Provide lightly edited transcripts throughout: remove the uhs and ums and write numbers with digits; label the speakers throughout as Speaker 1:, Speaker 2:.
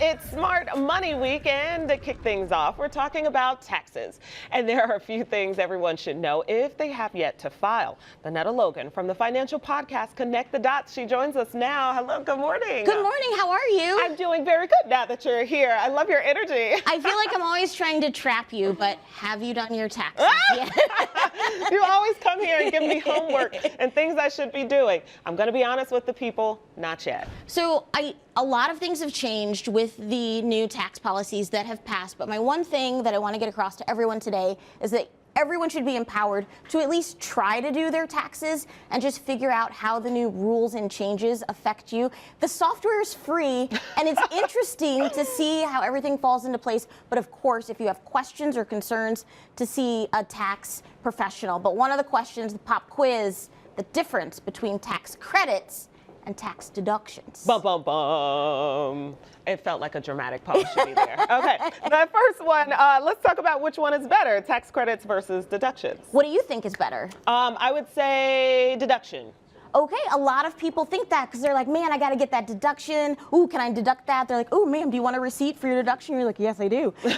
Speaker 1: It's Smart Money Week, and to kick things off, we're talking about taxes. And there are a few things everyone should know if they have yet to file. Vonetta Logan from the financial podcast Connect the Dots. She joins us now. Hello, good morning.
Speaker 2: Good morning, how are you?
Speaker 1: I'm doing very good now that you're here. I love your energy.
Speaker 2: I feel like I'm always trying to trap you, but have you done your taxes yet?
Speaker 1: You always come here and give me homework and things I should be doing. I'm going to be honest with the people, not yet.
Speaker 2: So a lot of things have changed with the new tax policies that have passed, but my one thing that I want to get across to everyone today is that everyone should be empowered to at least try to do their taxes and just figure out how the new rules and changes affect you. The software is free, and it's interesting to see how everything falls into place. But of course, if you have questions or concerns, to see a tax professional. But one of the questions, the pop quiz, the difference between tax credits and tax deductions.
Speaker 1: Bum, bum, bum. It felt like a dramatic pause should be there. Okay, the first one, let's talk about which one is better, tax credits versus deductions.
Speaker 2: What do you think is better?
Speaker 1: I would say deduction.
Speaker 2: Okay, a lot of people think that because they're like, man, I got to get that deduction. Ooh, can I deduct that? They're like, oh, ma'am, do you want a receipt for your deduction? You're like, yes, I do. So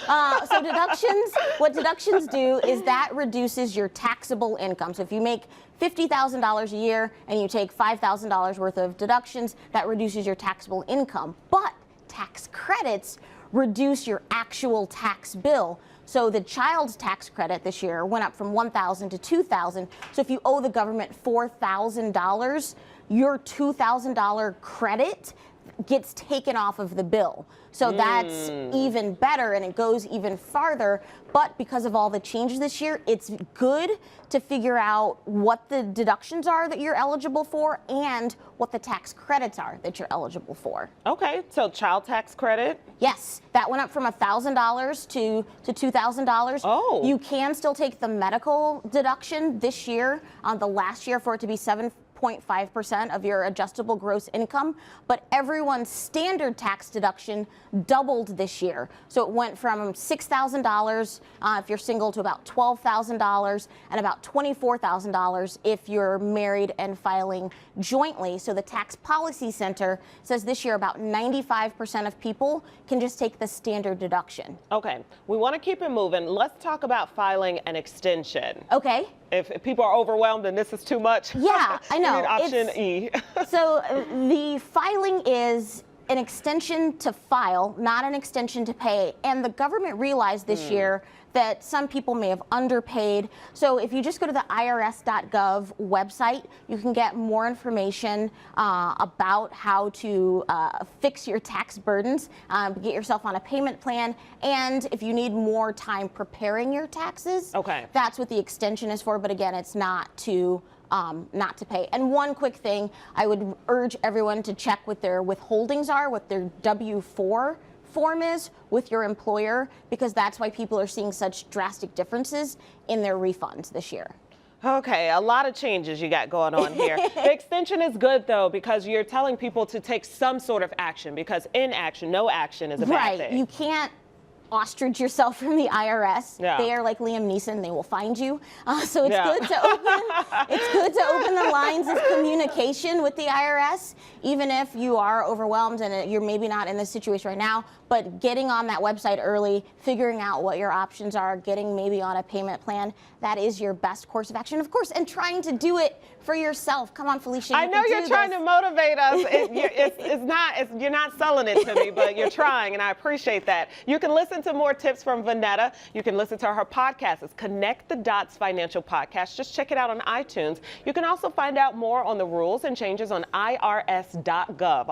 Speaker 2: what deductions do is that reduces your taxable income. So if you make $50,000 a year and you take $5,000 worth of deductions, that reduces your taxable income. But tax credits reduce your actual tax bill. So the child's tax credit this year went up from $1,000 to $2,000. So if you owe the government $4,000, your $2,000 credit gets taken off of the bill. So that's even better, and it goes even farther. But because of all the changes this year, it's good to figure out what the deductions are that you're eligible for and what the tax credits are that you're eligible for.
Speaker 1: Okay, so child tax credit?
Speaker 2: Yes, that went up from $1,000 to $2,000.
Speaker 1: Oh.
Speaker 2: You can still take the medical deduction this year, the last year for it to be 7.5% of your adjustable gross income, but everyone's standard tax deduction doubled this year. So it went from $6,000 if you're single to about $12,000 and about $24,000 if you're married and filing jointly. So the Tax Policy Center says this year about 95% of people can just take the standard deduction.
Speaker 1: Okay, we want to keep it moving. Let's talk about filing an extension.
Speaker 2: Okay.
Speaker 1: If people are overwhelmed and this is too much,
Speaker 2: yeah, I know.
Speaker 1: We need option E.
Speaker 2: So the filing is an extension to file, not an extension to pay. And the government realized this year that some people may have underpaid. So if you just go to the irs.gov website, you can get more information about how to fix your tax burdens, get yourself on a payment plan, and if you need more time preparing your taxes,
Speaker 1: okay,
Speaker 2: that's what the extension is for. But again, it's not to pay. And one quick thing, I would urge everyone to check what their withholdings are, what their W-4 form is with your employer, because that's why people are seeing such drastic differences in their refunds this year.
Speaker 1: Okay, a lot of changes you got going on here. The extension is good, though, because you're telling people to take some sort of action, because inaction, no action is a bad thing.
Speaker 2: You can't ostrich yourself from the IRS.
Speaker 1: Yeah.
Speaker 2: They are like Liam Neeson, they will find you. So it's good to open the lines of communication with the IRS, even if you are overwhelmed and you're maybe not in this situation right now, but getting on that website early, figuring out what your options are, getting maybe on a payment plan, that is your best course of action, of course, and trying to do it for yourself. Come on, Felicia.
Speaker 1: I know you're trying to motivate us. You're not selling it to me, but you're trying, and I appreciate that. You can listen to more tips from Vonetta. You can listen to her podcast. It's Connect the Dots Financial Podcast. Just check it out on iTunes. You can also find out more on the rules and changes on irs.gov.